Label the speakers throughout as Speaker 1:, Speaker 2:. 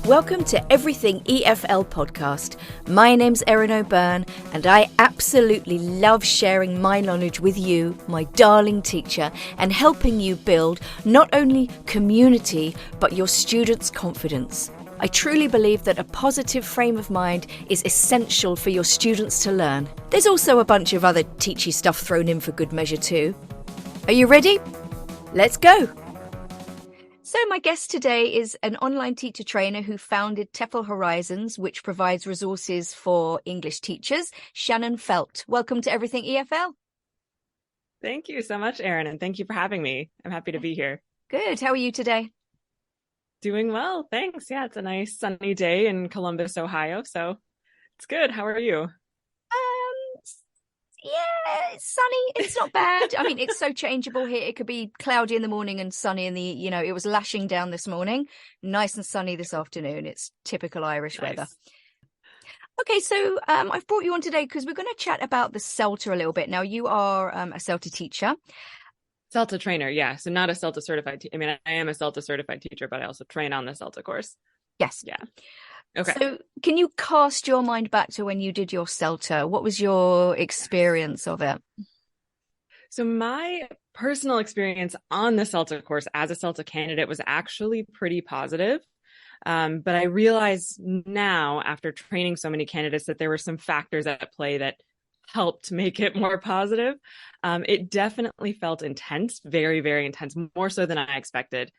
Speaker 1: Welcome to Everything EFL podcast. My name's Erin O'Byrne and I absolutely love sharing my knowledge with you, my darling teacher, and helping you build not only community but your students' confidence. I truly believe that a positive frame of mind is essential for your students to learn. There's also a bunch of other teachy stuff thrown in for good measure too. Are you ready? Let's go! So my guest today is an online teacher trainer who founded TEFL Horizons, which provides resources for English teachers, Shannon Felt. Welcome to Everything EFL.
Speaker 2: Thank you so much, Erin, and thank you for having me. I'm happy to be here.
Speaker 1: Good. How are you today?
Speaker 2: Doing well, thanks. Yeah, it's a nice sunny day in Columbus, Ohio, so it's good. How are you?
Speaker 1: Yeah, it's sunny. It's not bad. I mean, it's so changeable here. It could be cloudy in the morning and sunny it was lashing down this morning. Nice and sunny this afternoon. It's typical Irish weather. Okay, so I've brought you on today because we're going to chat about the CELTA a little bit. Now, you are a CELTA teacher.
Speaker 2: CELTA trainer, yeah. So not a CELTA certified I am a CELTA certified teacher, but I also train on the CELTA course.
Speaker 1: Yes.
Speaker 2: Yeah. Okay.
Speaker 1: So can you cast your mind back to when you did your CELTA? What was your experience of it?
Speaker 2: So my personal experience on the CELTA course as a CELTA candidate was actually pretty positive. But I realize now, after training so many candidates, that there were some factors at play that helped make it more positive. It definitely felt intense, very, very intense, more so than I expected.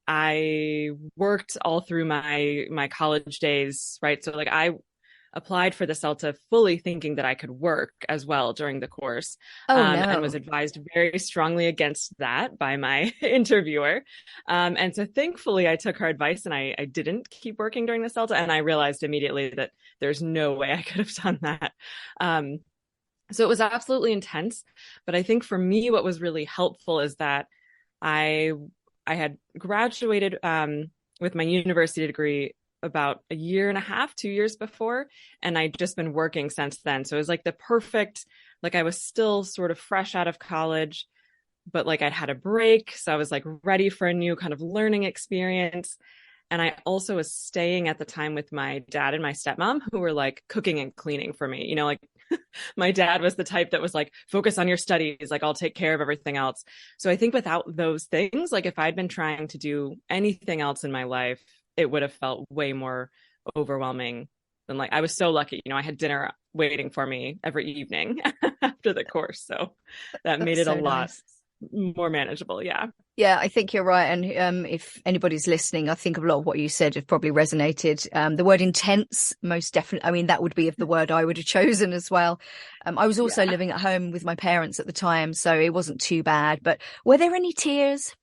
Speaker 2: I worked all through my college days, right? So I applied for the CELTA fully thinking that I could work as well during the course. And was advised very strongly against that by my interviewer. And so thankfully I took her advice and I didn't keep working during the CELTA. And I realized immediately that there's no way I could have done that. So it was absolutely intense. But I think for me, what was really helpful is that I had graduated with my university degree about a year and a half, 2 years before, and I'd just been working since then. So it was the perfect, I was still sort of fresh out of college, but I'd had a break. So I was ready for a new kind of learning experience. And I also was staying at the time with my dad and my stepmom, who were cooking and cleaning for me. My dad was the type that was focus on your studies, I'll take care of everything else. So I think without those things, if I'd been trying to do anything else in my life, it would have felt way more overwhelming than I was so lucky. I had dinner waiting for me every evening after the course. So that made it a lot more manageable. Yeah.
Speaker 1: Yeah, I think you're right. And if anybody's listening, I think a lot of what you said have probably resonated. The word intense, most definitely. I mean, that would be the word I would have chosen as well. I was also living at home with my parents at the time, so it wasn't too bad. But were there any tears?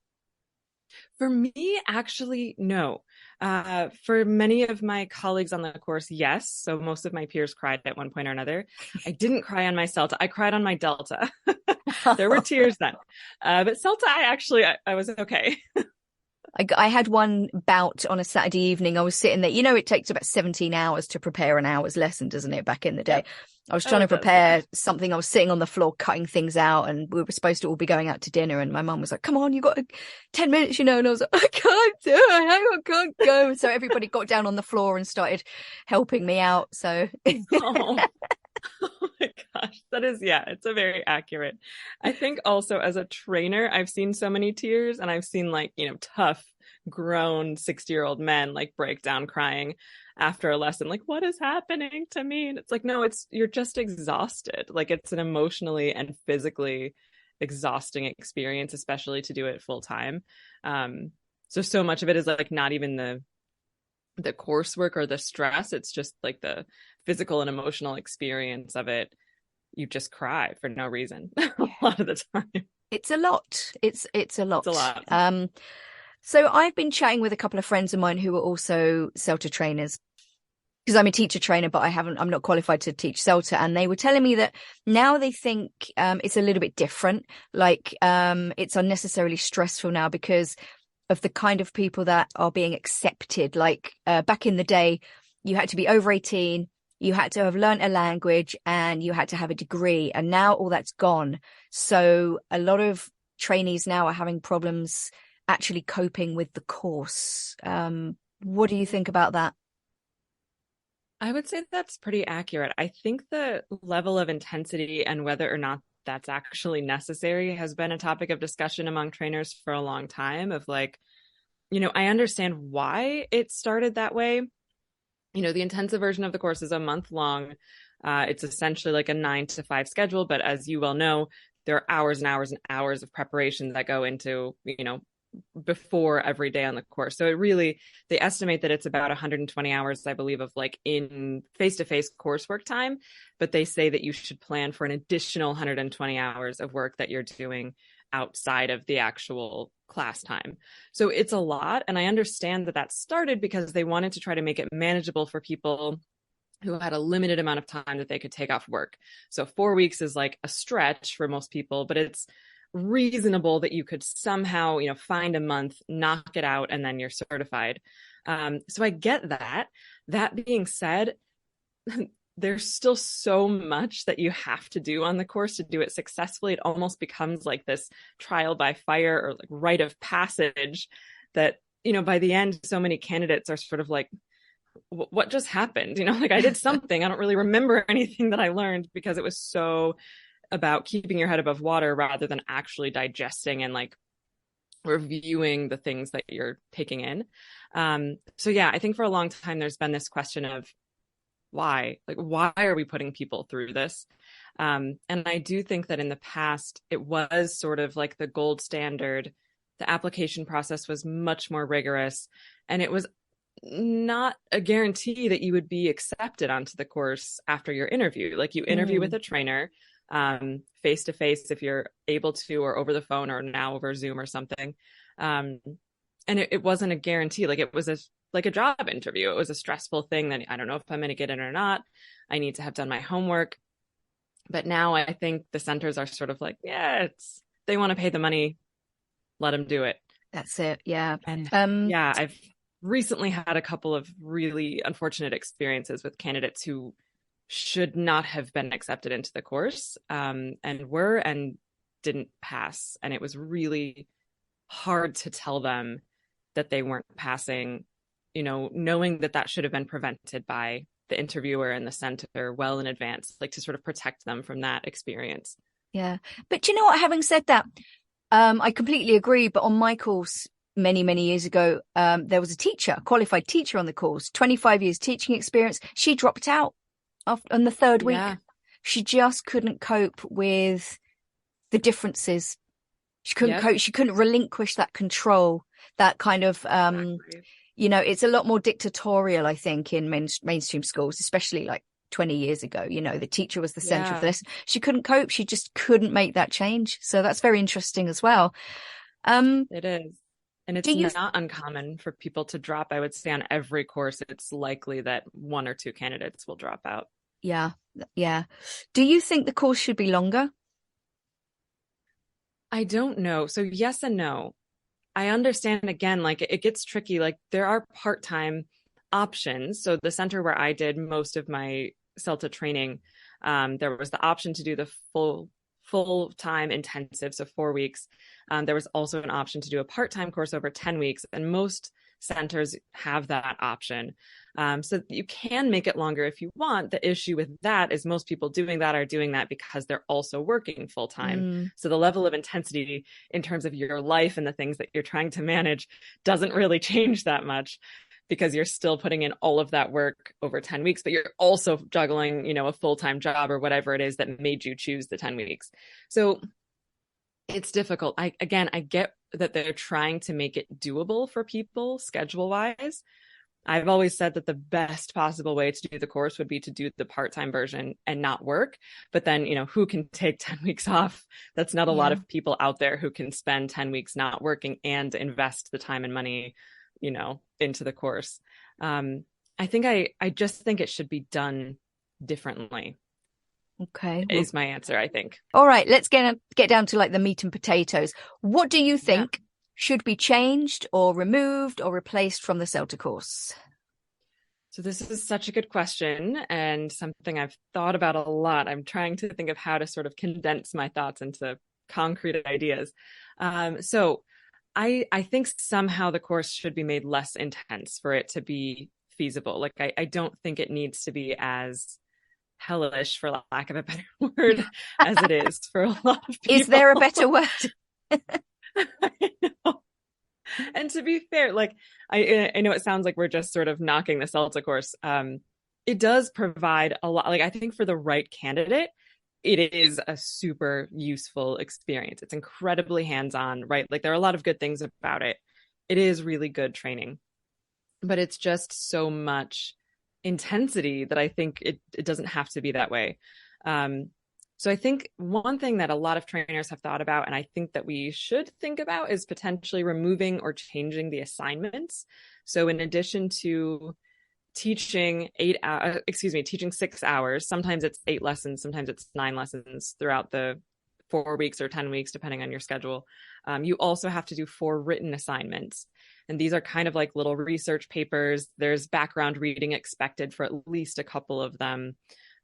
Speaker 2: For me, actually, no. For many of my colleagues on the course, yes. So most of my peers cried at one point or another. I didn't cry on my CELTA. I cried on my Delta. There were tears then. But CELTA, I was okay.
Speaker 1: I had one bout on a Saturday evening. I was sitting there. It takes about 17 hours to prepare an hour's lesson, doesn't it, back in the day? Yep. I was trying to prepare something. I was sitting on the floor cutting things out, and we were supposed to all be going out to dinner. And my mum was like, come on, you got 10 minutes, And I was like, I can't do it. I can't go. So everybody got down on the floor and started helping me out. So.
Speaker 2: Oh my gosh, that is, it's a very accurate. I think also as a trainer, I've seen so many tears, and I've seen tough, grown 60-year-old men break down crying after a lesson. What is happening to me? And it's no, you're just exhausted. It's an emotionally and physically exhausting experience, especially to do it full time. So much of it is not even the coursework or the stress. It's just the physical and emotional experience of it. You just cry for no reason a lot of the time.
Speaker 1: It's a lot. It's a lot.
Speaker 2: It's a lot.
Speaker 1: So I've been chatting with a couple of friends of mine who are also CELTA trainers, because I'm a teacher trainer, but I'm not qualified to teach CELTA. And they were telling me that now they think it's a little bit different. It's unnecessarily stressful now because of the kind of people that are being accepted. Back in the day, you had to be over 18, you had to have learnt a language, and you had to have a degree. And now all that's gone. So a lot of trainees now are having problems actually coping with the course What do you think about that?
Speaker 2: I would say that's pretty accurate. I think the level of intensity and whether or not that's actually necessary has been a topic of discussion among trainers for a long time of like, I understand why it started that way. The intensive version of the course is a month long. It's essentially like a 9 to 5 schedule, but as you well know, there are hours and hours and hours of preparation that go into, before every day on the course. So they estimate that it's about 120 hours, I believe, of like in face-to-face coursework time, but they say that you should plan for an additional 120 hours of work that you're doing outside of the actual class time. So it's a lot. And I understand that started because they wanted to try to make it manageable for people who had a limited amount of time that they could take off work. So 4 weeks is like a stretch for most people, but it's reasonable that you could somehow, find a month, knock it out, and then you're certified. So I get that. That being said, there's still so much that you have to do on the course to do it successfully. It almost becomes like this trial by fire or like rite of passage that, by the end, so many candidates are sort of like, what just happened? Like I did something. I don't really remember anything that I learned because it was so about keeping your head above water rather than actually digesting and like reviewing the things that you're taking in. So yeah, I think for a long time, there's been this question of why are we putting people through this? And I do think that in the past, it was sort of like the gold standard. The application process was much more rigorous, and it was not a guarantee that you would be accepted onto the course after your interview. Like you interview with a trainer, face to face if you're able to, or over the phone, or now over Zoom or something. And it wasn't a guarantee. Like it was like a job interview. It was a stressful thing that I don't know if I'm going to get in or not. I need to have done my homework. But now I think the centers are sort of like, yeah, they want to pay the money. Let them do it.
Speaker 1: That's it. Yeah.
Speaker 2: And yeah, I've recently had a couple of really unfortunate experiences with candidates who should not have been accepted into the course, and didn't pass. And it was really hard to tell them that they weren't passing, knowing that should have been prevented by the interviewer and the center well in advance, like to sort of protect them from that experience.
Speaker 1: Yeah. But you know what, having said that, I completely agree. But on my course many, many years ago, there was a qualified teacher on the course, 25 years teaching experience. She dropped out on the third week.
Speaker 2: Yeah.
Speaker 1: She just couldn't cope with the differences. She couldn't cope. She couldn't relinquish that control, that kind of,
Speaker 2: Exactly.
Speaker 1: It's a lot more dictatorial, I think, in mainstream schools, especially like 20 years ago. The teacher was the center of this. She couldn't cope. She just couldn't make that change. So that's very interesting as well.
Speaker 2: It is. And it's not uncommon for people to drop. I would say on every course, it's likely that 1 or 2 candidates will drop out.
Speaker 1: Yeah. Yeah. Do you think the course should be longer?
Speaker 2: I don't know. So yes and no. I understand, again, like it gets tricky. Like there are part-time options. So the center where I did most of my CELTA training, there was the option to do the full-time intensive, so 4 weeks. There was also an option to do a part-time course over 10 weeks, and most centers have that option. So you can make it longer if you want. The issue with that is most people doing that are doing that because they're also working full-time. So the level of intensity in terms of your life and the things that you're trying to manage doesn't really change that much, because you're still putting in all of that work over 10 weeks, but you're also juggling, a full-time job or whatever it is that made you choose the 10 weeks. So it's difficult. I get that they're trying to make it doable for people schedule-wise. I've always said that the best possible way to do the course would be to do the part-time version and not work. But then, who can take 10 weeks off? That's not a lot of people out there who can spend 10 weeks not working and invest the time and money, into the course. I just think it should be done differently.
Speaker 1: Okay.
Speaker 2: Is my answer, I think.
Speaker 1: All right, let's get down to like the meat and potatoes. What do you think should be changed or removed or replaced from the CELTA course?
Speaker 2: So this is such a good question, and something I've thought about a lot. I'm trying to think of how to sort of condense my thoughts into concrete ideas. So I think somehow the course should be made less intense for it to be feasible. Like I don't think it needs to be as hellish, for lack of a better word, as it is for a lot of people.
Speaker 1: Is there a better word?
Speaker 2: I know. And to be fair, like I know it sounds like we're just sort of knocking the CELTA course. It does provide a lot. Like I think for the right candidate, it is a super useful experience. It's incredibly hands-on, right? Like there are a lot of good things about it. It is really good training, but it's just so much intensity that I think it doesn't have to be that way. So I think one thing that a lot of trainers have thought about, and I think that we should think about, is potentially removing or changing the assignments. So in addition to teaching teaching 6 hours, sometimes it's 8 lessons, sometimes it's 9 lessons throughout the 4 weeks or 10 weeks, depending on your schedule. You also have to do 4 written assignments. And these are kind of like little research papers. There's background reading expected for at least a couple of them.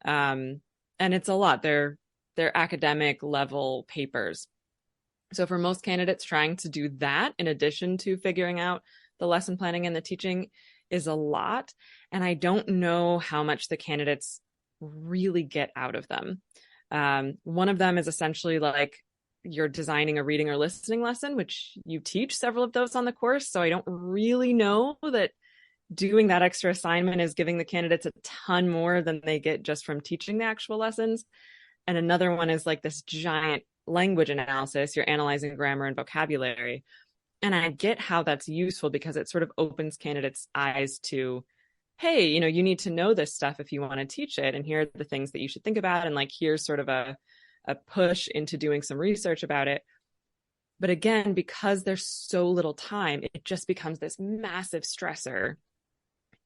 Speaker 2: And it's a lot. They're academic level papers. So for most candidates, trying to do that in addition to figuring out the lesson planning and the teaching is a lot. And I don't know how much the candidates really get out of them. One of them is essentially like you're designing a reading or listening lesson, which you teach several of those on the course. So I don't really know that doing that extra assignment is giving the candidates a ton more than they get just from teaching the actual lessons. And another one is like this giant language analysis. You're analyzing grammar and vocabulary. And I get how that's useful because it sort of opens candidates' eyes to, hey, you need to know this stuff if you want to teach it. And here are the things that you should think about. And like, here's sort of a push into doing some research about it. But again, because there's so little time, it just becomes this massive stressor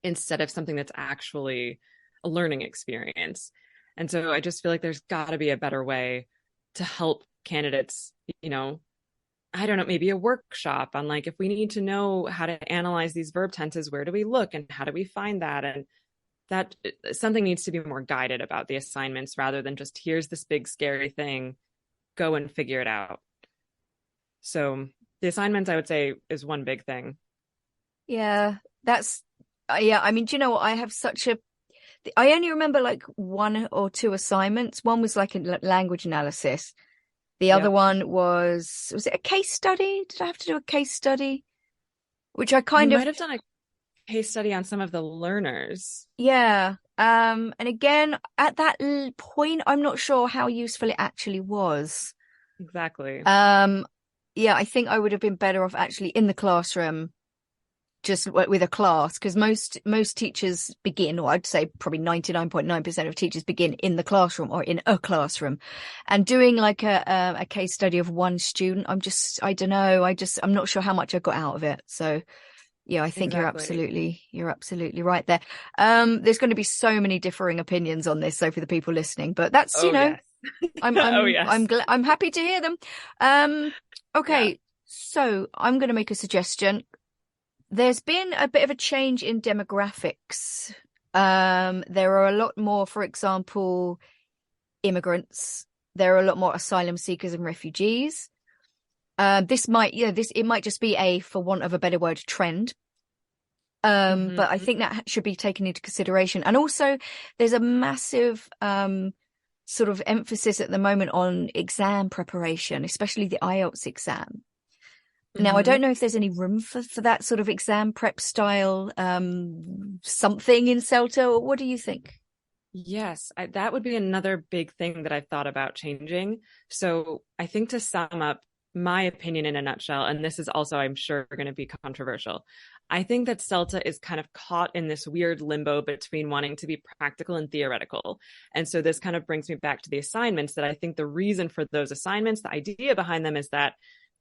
Speaker 2: instead of something that's actually a learning experience. And so I just feel like there's got to be a better way to help candidates, I don't know, maybe a workshop on like, if we need to know how to analyze these verb tenses, where do we look and how do we find that? And that something needs to be more guided about the assignments rather than just, here's this big scary thing, go and figure it out. So the assignments, I would say, is one big thing.
Speaker 1: Yeah, I mean, do you know what? I only remember like 1 or 2 assignments. One was like a language analysis. The other one was it a case study? Did I have to do a case study? Which I
Speaker 2: might have done a case study on some of the learners.
Speaker 1: Yeah. And again, at that point, I'm not sure how useful it actually was.
Speaker 2: Exactly.
Speaker 1: Yeah, I think I would have been better off actually in the classroom, just with a class, because most teachers begin, or I'd say probably 99.9% of teachers begin in the classroom or in a classroom, and doing like a case study of one student, I don't know, I'm not sure how much I got out of it. So yeah, I think exactly. You're absolutely right there. There's going to be so many differing opinions on this, so for the people listening, but that's yes. I'm happy to hear them. Okay, so I'm going to make a suggestion. There's been a bit of a change in demographics. There are a lot more, for example, immigrants. There are a lot more asylum seekers and refugees. It might just be for want of a better word, trend. But I think that should be taken into consideration. And also there's a massive sort of emphasis at the moment on exam preparation, especially the IELTS exam. Now, I don't know if there's any room for that sort of exam prep style something in CELTA. What do you think?
Speaker 2: Yes, that would be another big thing that I've thought about changing. So I think, to sum up my opinion in a nutshell, and this is also, I'm sure, going to be controversial, I think that CELTA is kind of caught in this weird limbo between wanting to be practical and theoretical. And so this kind of brings me back to the assignments, that I think the reason for those assignments, the idea behind them, is that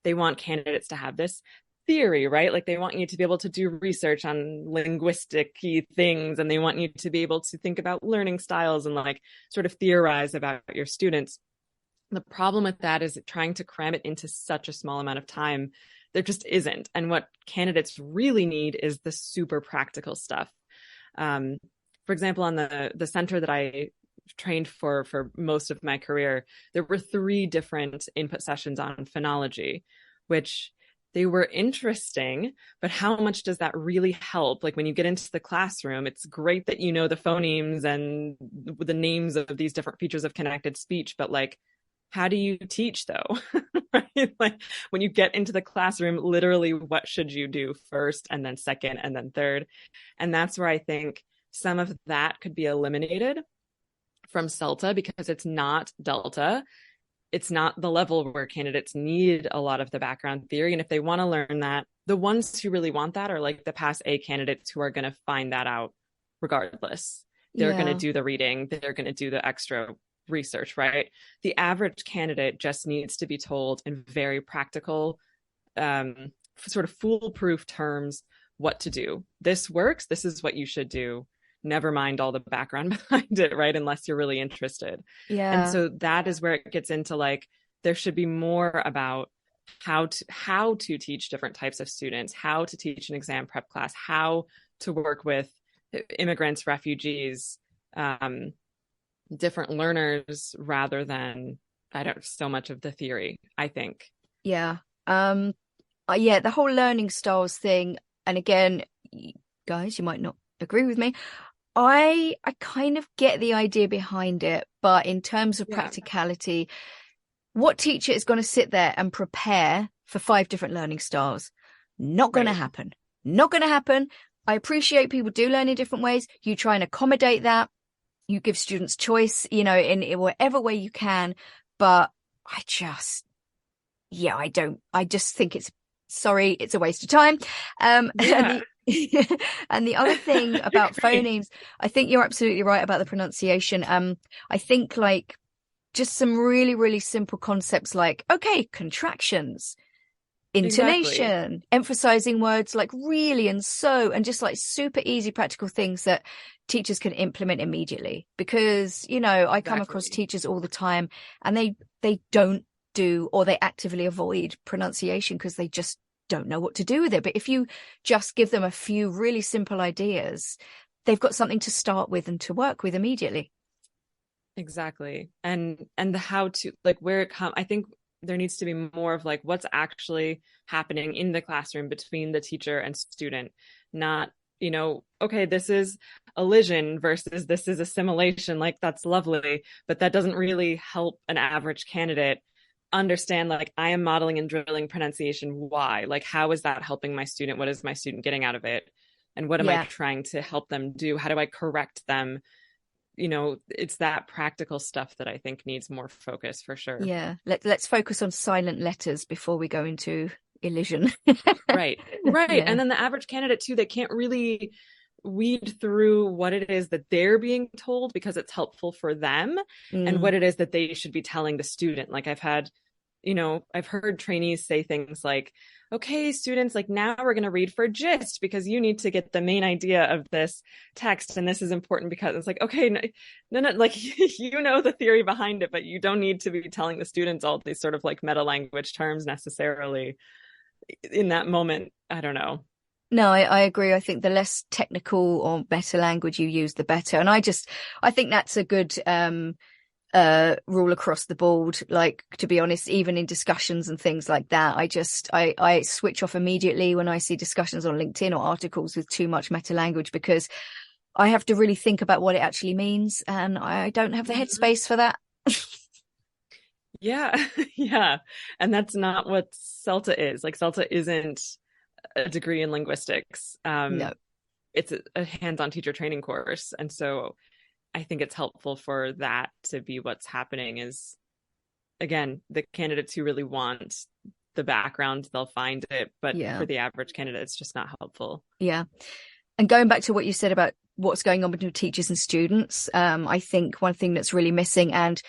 Speaker 2: they want candidates to have this theory, right? Like they want you to be able to do research on linguistic key things, and they want you to be able to think about learning styles and like sort of theorize about your students. The problem with that is trying to cram it into such a small amount of time. There just isn't. And what candidates really need is the super practical stuff. For example, on the center that I trained for most of my career, there were 3 different input sessions on phonology, which they were interesting, but how much does that really help? Like when you get into the classroom, it's great that you know the phonemes and the names of these different features of connected speech, but like, how do you teach though? Right? Like when you get into the classroom, literally what should you do first and then second and then third? And that's where I think some of that could be eliminated from CELTA because it's not Delta. It's not the level where candidates need a lot of the background theory. And if they want to learn that, the ones who really want that are like the pass A candidates who are going to find that out regardless. They're going to do the reading. They're going to do the extra research, right? The average candidate just needs to be told in very practical, sort of foolproof terms what to do. This works. This is what you should do. Never mind all the background behind it, right? Unless you're really interested.
Speaker 1: Yeah.
Speaker 2: And so that is where it gets into like, there should be more about how to teach different types of students, how to teach an exam prep class, how to work with immigrants, refugees, different learners, rather than so much of the theory, I think.
Speaker 1: Yeah. Yeah, the whole learning styles thing. And again, guys, you might not agree with me. I kind of get the idea behind it, but in terms of practicality, what teacher is going to sit there and prepare for 5 different learning styles? Not going to happen. Not going to happen. I appreciate people do learn in different ways. You try and accommodate that. You give students choice, you know, in whatever way you can. But I just think it's a waste of time. And the other thing about phonemes, I think you're absolutely right about the pronunciation. I think like just some really, really simple concepts like, okay, contractions, intonation, emphasizing words like really and so, and just like super easy practical things that teachers can implement immediately. Because, you know, I come across teachers all the time and they don't do, or they actively avoid pronunciation because they just don't know what to do with it. But if you just give them a few really simple ideas, they've got something to start with and to work with immediately.
Speaker 2: Exactly. And the how to, like where it comes, I think there needs to be more of like what's actually happening in the classroom between the teacher and student, not, you know, okay, this is elision versus this is assimilation. Like that's lovely, but that doesn't really help an average candidate understand, like, I am modeling and drilling pronunciation. Why? Like, how is that helping my student? What is my student getting out of it? And what am I trying to help them do? How do I correct them? You know, it's that practical stuff that I think needs more focus for sure.
Speaker 1: Yeah. Let's focus on silent letters before we go into elision.
Speaker 2: Right. Yeah. And then the average candidate too, they can't really weed through what it is that they're being told because it's helpful for them and what it is that they should be telling the student. Like I've heard trainees say things like, okay, students, like now we're going to read for gist because you need to get the main idea of this text. And this is important because it's like, okay, no, like, you know, the theory behind it, but you don't need to be telling the students all these sort of like meta language terms necessarily in that moment. I don't know.
Speaker 1: No, I agree. I think the less technical or better language you use, the better. And I think that's a good rule across the board. Like, to be honest, even in discussions and things like that, I switch off immediately when I see discussions on LinkedIn or articles with too much meta language, because I have to really think about what it actually means. And I don't have the headspace for that.
Speaker 2: Yeah. And that's not what CELTA is. Like, CELTA isn't a degree in linguistics.
Speaker 1: No.
Speaker 2: It's a hands-on teacher training course. And so I think it's helpful for that to be what's happening is, again, the candidates who really want the background, they'll find it. But for the average candidate, it's just not helpful. Yeah.
Speaker 1: And going back to what you said about what's going on between teachers and students, I think one thing that's really missing, and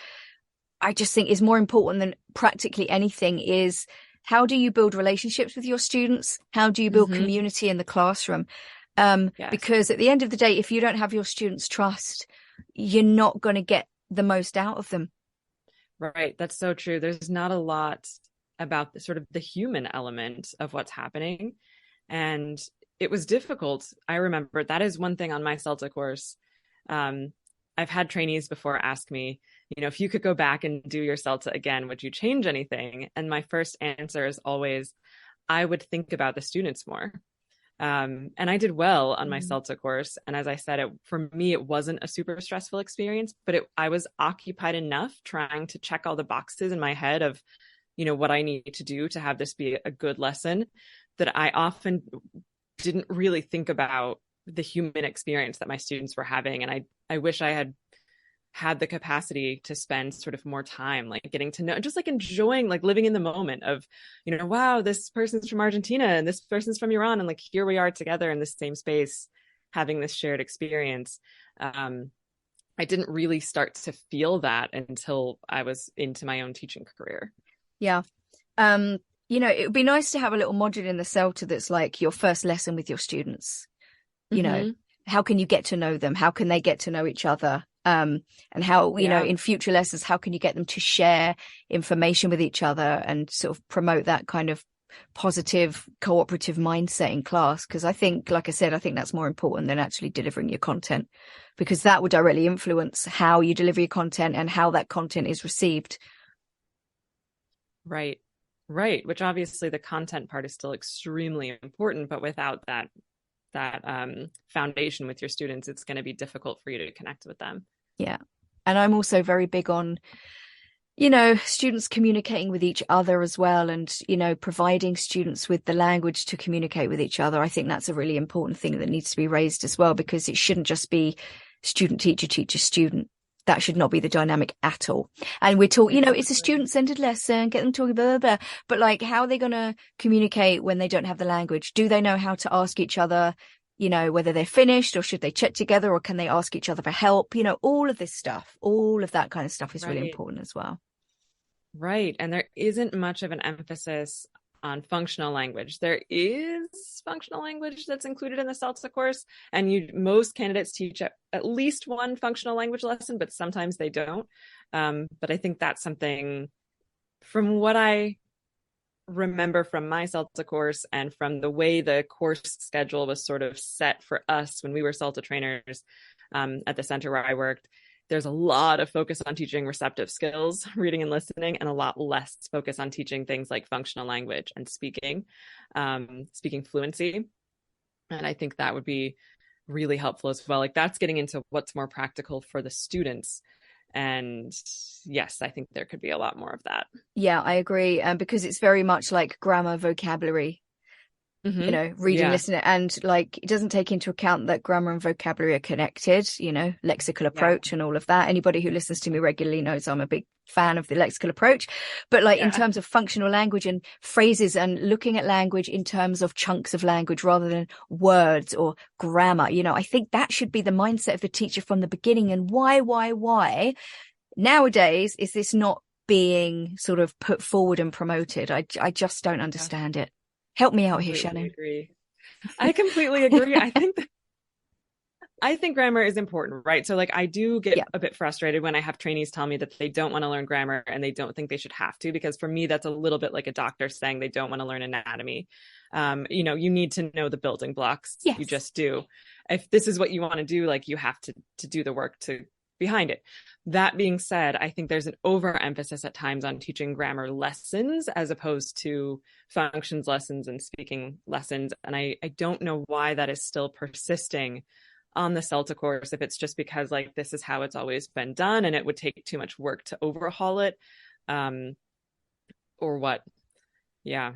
Speaker 1: I just think is more important than practically anything, is how do you build relationships with your students? How do you build community in the classroom? Because at the end of the day, if you don't have your students' trust, you're not going to get the most out of them.
Speaker 2: Right. That's so true. There's not a lot about the human element of what's happening. And it was difficult. I remember that is one thing on my CELTA course. I've had trainees before ask me, you know, if you could go back and do your CELTA again, would you change anything? And my first answer is always, I would think about the students more. And I did well on my CELTA course. And as I said, for me, it wasn't a super stressful experience, but I was occupied enough trying to check all the boxes in my head of, what I need to do to have this be a good lesson, that I often didn't really think about the human experience that my students were having. And I wish I had the capacity to spend sort of more time, like getting to know, just like enjoying, like living in the moment of, wow, this person's from Argentina and this person's from Iran. And like, here we are together in the same space, having this shared experience. I didn't really start to feel that until I was into my own teaching career.
Speaker 1: Yeah. It would be nice to have a little module in the CELTA that's like your first lesson with your students. How can you get to know them? How can they get to know each other? And how, in future lessons, how can you get them to share information with each other and sort of promote that kind of positive cooperative mindset in class? Because I think, like I said, I think that's more important than actually delivering your content, because that will directly influence how you deliver your content and how that content is received.
Speaker 2: Right. Which obviously the content part is still extremely important, but without that foundation with your students, it's going to be difficult for you to connect with them.
Speaker 1: Yeah. And I'm also very big on, students communicating with each other as well, and, providing students with the language to communicate with each other. I think that's a really important thing that needs to be raised as well, because it shouldn't just be student, teacher, teacher, student. That should not be the dynamic at all. And we're talking, it's a student-centered lesson, get them talking, blah, blah, blah. But like, how are they going to communicate when they don't have the language? Do they know how to ask each other, whether they're finished, or should they check together, or can they ask each other for help? All of this stuff, all of that kind of stuff is really important as well.
Speaker 2: Right. And there isn't much of an emphasis on functional language. There is functional language that's included in the CELTA course, and most candidates teach at least one functional language lesson, but sometimes they don't. But I think that's something, from what I remember from my CELTA course and from the way the course schedule was sort of set for us when we were CELTA trainers at the center where I worked, there's a lot of focus on teaching receptive skills, reading and listening, and a lot less focus on teaching things like functional language and speaking fluency. And I think that would be really helpful as well. Like, that's getting into what's more practical for the students. And yes, I think there could be a lot more of that.
Speaker 1: Yeah, I agree. Because it's very much like grammar, vocabulary, reading, listening, and like, it doesn't take into account that grammar and vocabulary are connected, lexical approach and all of that. Anybody who listens to me regularly knows I'm a big fan of the lexical approach. But like, in terms of functional language and phrases, and looking at language in terms of chunks of language rather than words or grammar, I think that should be the mindset of the teacher from the beginning. And why nowadays is this not being sort of put forward and promoted? I just don't understand it. Help me out here, Shannon.
Speaker 2: I completely agree. I think grammar is important, right? So like, I do get a bit frustrated when I have trainees tell me that they don't want to learn grammar and they don't think they should have to, because for me, that's a little bit like a doctor saying they don't want to learn anatomy. You need to know the building blocks. Yes. You just do. If this is what you want to do, like, you have to do the work behind it. That being said, I think there's an overemphasis at times on teaching grammar lessons as opposed to functions lessons and speaking lessons. And I don't know why that is still persisting on the CELTA course, if it's just because like, this is how it's always been done and it would take too much work to overhaul it, or what.
Speaker 1: Yeah.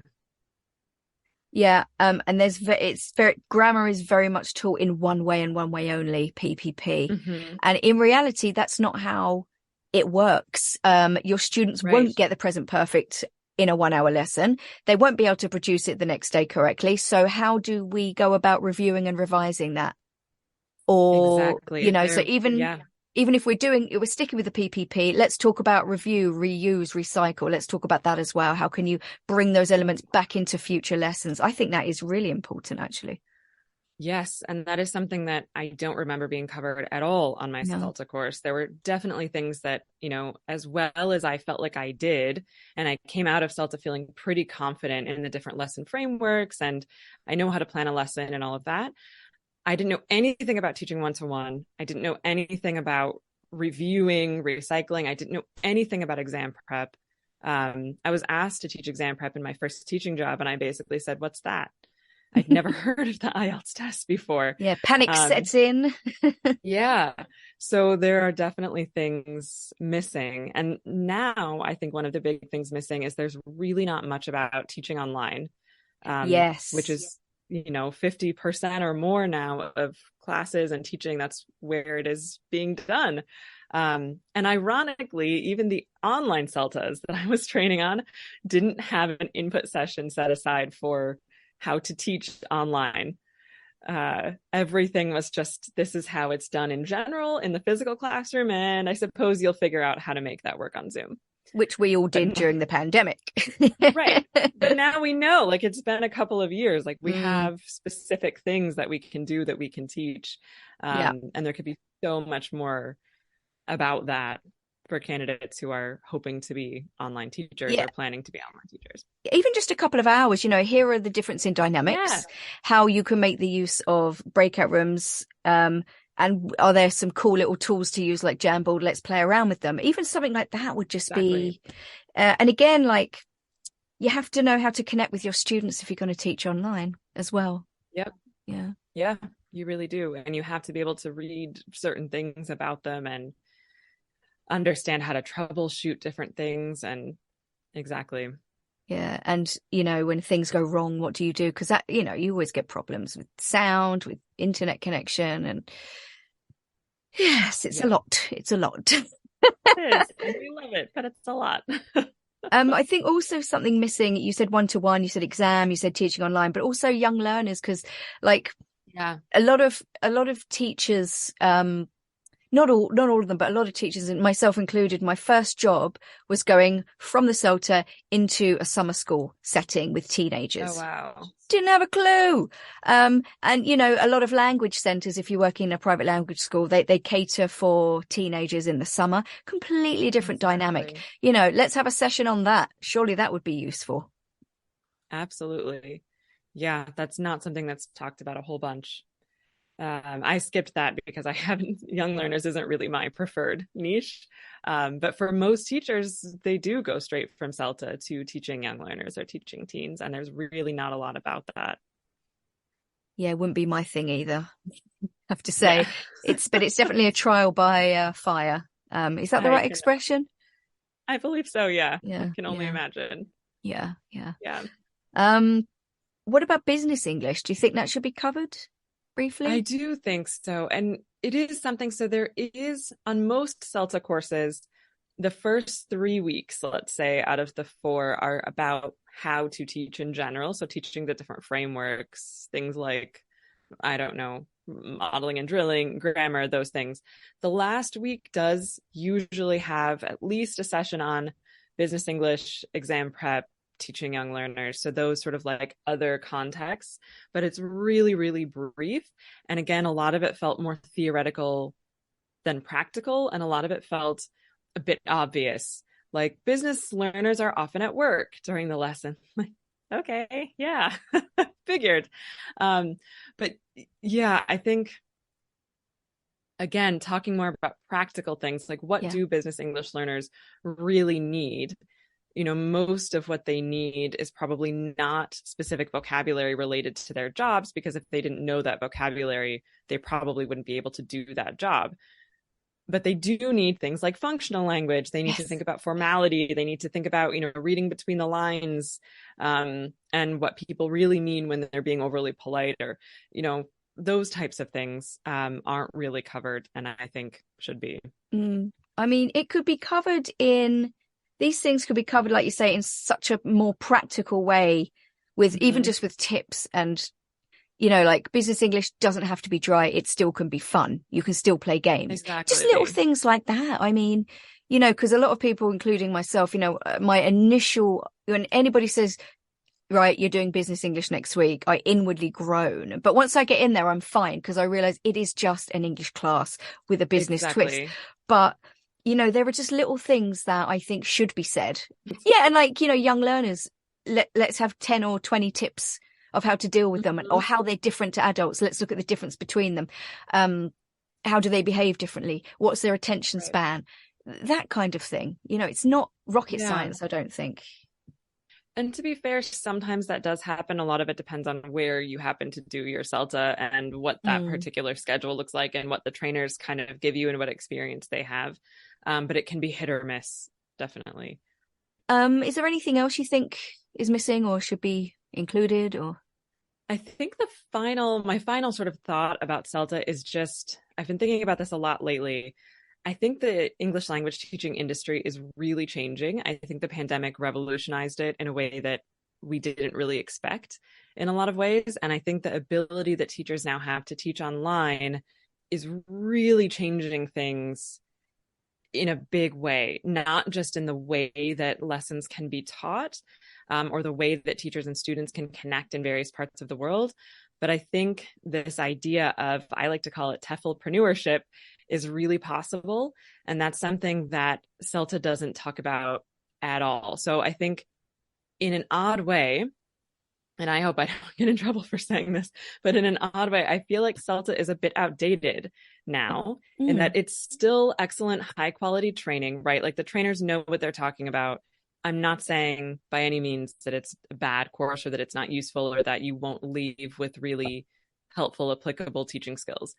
Speaker 1: And grammar is very much taught in one way and one way only, PPP. Mm-hmm. And in reality, that's not how it works. Your students won't get the present perfect in a 1 hour lesson. They won't be able to produce it the next day correctly. So how do we go about reviewing and revising that? Or,
Speaker 2: exactly.
Speaker 1: So even if we're sticking with the PPP, let's talk about review, reuse, recycle. Let's talk about that as well. How can you bring those elements back into future lessons? I think that is really important, actually.
Speaker 2: Yes. And that is something that I don't remember being covered at all on my CELTA course. There were definitely things that, as well as I felt like I did, and I came out of CELTA feeling pretty confident in the different lesson frameworks, and I know how to plan a lesson and all of that. I didn't know anything about teaching one-to-one. I didn't know anything about reviewing, recycling. I didn't know anything about exam prep. I was asked to teach exam prep in my first teaching job, and I basically said, "What's that?" I'd never heard of the IELTS test before.
Speaker 1: Yeah, panic sets in.
Speaker 2: Yeah. So there are definitely things missing. And now I think one of the big things missing is there's really not much about teaching online.
Speaker 1: Yes.
Speaker 2: Which is, 50% or more now of classes and teaching. That's where it is being done. And ironically, even the online CELTAs that I was training on didn't have an input session set aside for how to teach online. Everything was just, this is how it's done in general in the physical classroom, and I suppose you'll figure out how to make that work on Zoom.
Speaker 1: Which we all did during the pandemic.
Speaker 2: Right. But now we know, like, it's been a couple of years, like we have specific things that we can do, that we can teach. And there could be so much more about that for candidates who are hoping to be online teachers or planning to be online teachers.
Speaker 1: Even just a couple of hours, here are the difference in dynamics, how you can make the use of breakout rooms, and are there some cool little tools to use like Jamboard? Let's play around with them. Even something like that would just be, and again, like, you have to know how to connect with your students if you're going to teach online as well.
Speaker 2: Yep. Yeah, you really do. And you have to be able to read certain things about them and understand how to troubleshoot different things. And exactly.
Speaker 1: Yeah. And, when things go wrong, what do you do? Because that, you always get problems with sound, with internet connection. And yes, it's a lot. It's a lot.
Speaker 2: It is. We love it, but it's a lot.
Speaker 1: I think also something missing. You said one-to-one, you said exam, you said teaching online, but also young learners, because like a lot of teachers, not all of them, but a lot of teachers, and myself included, my first job was going from the CELTA into a summer school setting with teenagers.
Speaker 2: Oh, wow.
Speaker 1: Didn't have a clue. And, a lot of language centres, if you work in a private language school, they cater for teenagers in the summer. Completely different dynamic. Let's have a session on that. Surely that would be useful.
Speaker 2: Absolutely. Yeah, that's not something that's talked about a whole bunch. I skipped that because young learners isn't really my preferred niche. But for most teachers, they do go straight from CELTA to teaching young learners or teaching teens. And there's really not a lot about that.
Speaker 1: Yeah, it wouldn't be my thing either, I have to say. But it's definitely a trial by fire. Is that the right expression?
Speaker 2: I believe so. Yeah. I can only imagine.
Speaker 1: Yeah.
Speaker 2: What
Speaker 1: about business English? Do you think that should be covered briefly?
Speaker 2: I do think so. And it is something. So there is, on most CELTA courses, the first 3 weeks, let's say, out of the 4 are about how to teach in general. So teaching the different frameworks, things like, I don't know, modeling and drilling, grammar, those things. The last week does usually have at least a session on business English, exam prep, teaching young learners. So those sort of like other contexts, but it's really, really brief. And again, a lot of it felt more theoretical than practical. And a lot of it felt a bit obvious. Like, business learners are often at work during the lesson. Like, okay, yeah, figured. But yeah, I think, again, talking more about practical things, like what do business English learners really need? Most of what they need is probably not specific vocabulary related to their jobs, because if they didn't know that vocabulary, they probably wouldn't be able to do that job. But they do need things like functional language. They need to think about formality. They need to think about, reading between the lines, and what people really mean when they're being overly polite, or, those types of things aren't really covered, and I think should be.
Speaker 1: I mean, it could be covered these things could be covered, like you say, in such a more practical way, with even just with tips. And, like, business English doesn't have to be dry. It still can be fun. You can still play games.
Speaker 2: Exactly.
Speaker 1: Just little things like that. I mean, because a lot of people, including myself, my initial, when anybody says, right, you're doing business English next week, I inwardly groan. But once I get in there, I'm fine, because I realize it is just an English class with a business twist. But there are just little things that I think should be said. Yeah. And like, young learners, let's have 10 or 20 tips of how to deal with them, or how they're different to adults. Let's look at the difference between them. How do they behave differently? What's their attention span? that kind of thing. It's not rocket science, I don't think.
Speaker 2: And to be fair, sometimes that does happen. A lot of it depends on where you happen to do your CELTA and what that particular schedule looks like and what the trainers kind of give you and what experience they have. But it can be hit or miss, definitely.
Speaker 1: Is there anything else you think is missing or should be included? Or
Speaker 2: I think my final sort of thought about CELTA is just, I've been thinking about this a lot lately. I think the English language teaching industry is really changing. I think the pandemic revolutionized it in a way that we didn't really expect in a lot of ways. And I think the ability that teachers now have to teach online is really changing things in a big way, not just in the way that lessons can be taught, or the way that teachers and students can connect in various parts of the world. But I think this idea of, I like to call it TEFLpreneurship, is really possible. And that's something that CELTA doesn't talk about at all. So I think in an odd way, and I hope I don't get in trouble for saying this, but in an odd way, I feel like CELTA is a bit outdated now in that it's still excellent, high quality training, right? Like the trainers know what they're talking about. I'm not saying by any means that it's a bad course or that it's not useful or that you won't leave with really helpful, applicable teaching skills.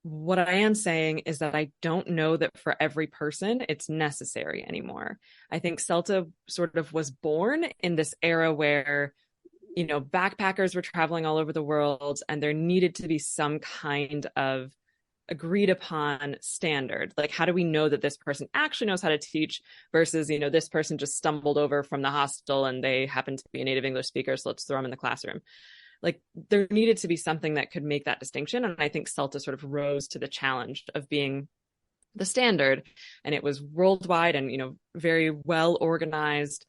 Speaker 2: What I am saying is that I don't know that for every person it's necessary anymore. I think CELTA sort of was born in this era where, backpackers were traveling all over the world and there needed to be some kind of agreed upon standard. Like, how do we know that this person actually knows how to teach versus, this person just stumbled over from the hostel and they happen to be a native English speaker, so let's throw them in the classroom. Like, there needed to be something that could make that distinction. And I think CELTA sort of rose to the challenge of being the standard. And it was worldwide and, very well organized.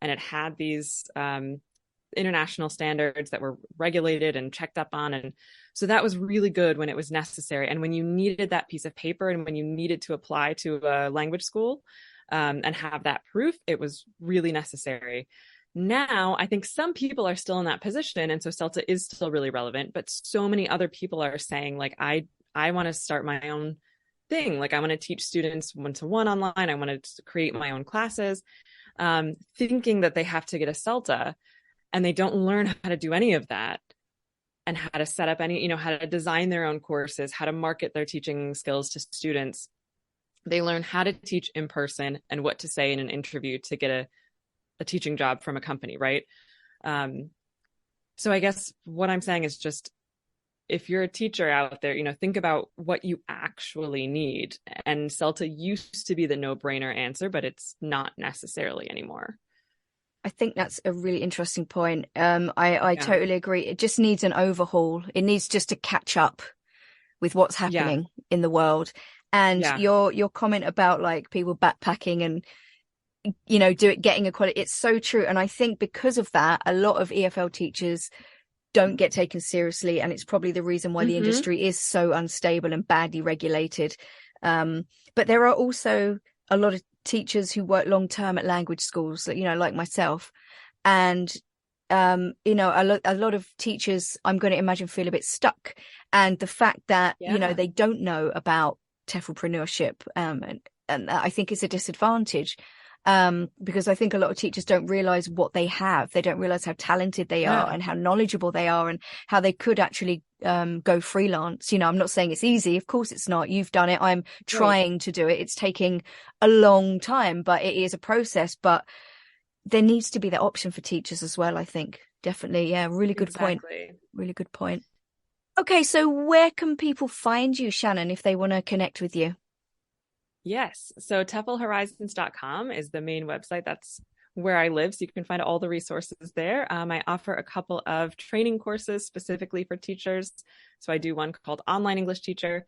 Speaker 2: And it had these international standards that were regulated and checked up on. And so that was really good when it was necessary. And when you needed that piece of paper and when you needed to apply to a language school and have that proof, it was really necessary. Now, I think some people are still in that position. And so CELTA is still really relevant, but so many other people are saying, like, I want to start my own thing. Like, I want to teach students one-to-one online. I want to create my own classes, thinking that they have to get a CELTA, and they don't learn how to do any of that and how to set up how to design their own courses, how to market their teaching skills to students. They learn how to teach in person and what to say in an interview to get a teaching job from a company, right? So I guess what I'm saying is just, if you're a teacher out there, think about what you actually need. And CELTA used to be the no-brainer answer, but it's not necessarily anymore.
Speaker 1: I think that's a really interesting point. I totally agree. It just needs an overhaul. It needs just to catch up with what's happening in the world. And your comment about like people backpacking and getting a quality, it's so true. And I think because of that, a lot of EFL teachers don't get taken seriously, and it's probably the reason why the industry is so unstable and badly regulated. But there are also a lot of teachers who work long term at language schools, like myself, and a lot of teachers, I'm going to imagine, feel a bit stuck. And the fact that they don't know about TEFLpreneurship, and I think is a disadvantage. Because I think a lot of teachers don't realize what they have. They don't realize how talented they are and how knowledgeable they are and how they could actually go freelance. I'm not saying it's easy. Of course it's not. You've done it. I'm trying to do it. It's taking a long time, but it is a process. But there needs to be that option for teachers as well, I think. Definitely. Yeah. Really good point. Really good point. Okay. So where can people find you, Shannon, if they want to connect with you?
Speaker 2: Yes. So TEFLhorizons.com is the main website. That's where I live. So you can find all the resources there. I offer a couple of training courses specifically for teachers. So I do one called Online English Teacher,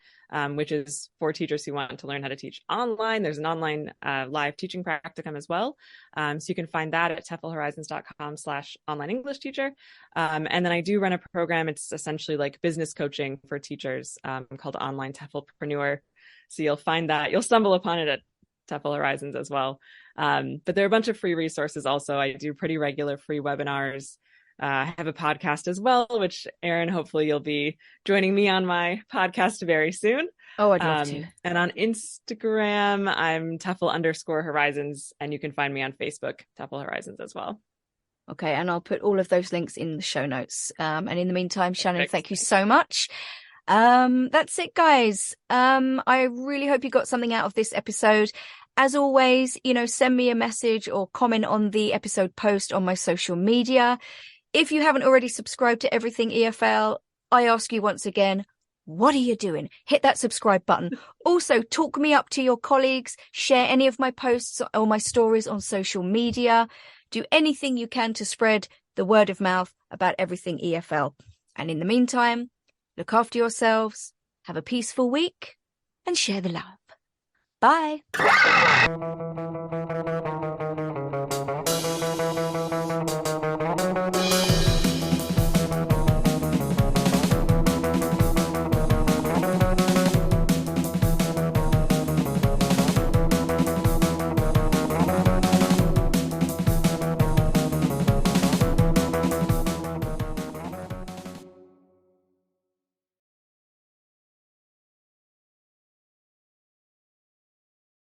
Speaker 2: which is for teachers who want to learn how to teach online. There's an online live teaching practicum as well. So you can find that at TEFLhorizons.com/online English teacher. And then I do run a program. It's essentially like business coaching for teachers called Online TEFLpreneur. So you'll find that, you'll stumble upon it at TEFL Horizons as well. But there are a bunch of free resources also. I do pretty regular free webinars. I have a podcast as well, which Erin, hopefully you'll be joining me on my podcast very soon.
Speaker 1: Oh, I'd love to.
Speaker 2: And on Instagram, I'm TEFL_Horizons, and you can find me on Facebook, TEFL Horizons as well.
Speaker 1: Okay, and I'll put all of those links in the show notes. And in the meantime, Shannon, thank you so much. That's it, guys. I really hope you got something out of this episode. As always, send me a message or comment on the episode post on my social media. If you haven't already subscribed to Everything EFL, I ask you once again, what are you doing? Hit that subscribe button. Also, talk me up to your colleagues, share any of my posts or my stories on social media. Do anything you can to spread the word of mouth about Everything EFL. And in the meantime, look after yourselves, have a peaceful week, and share the love. Bye.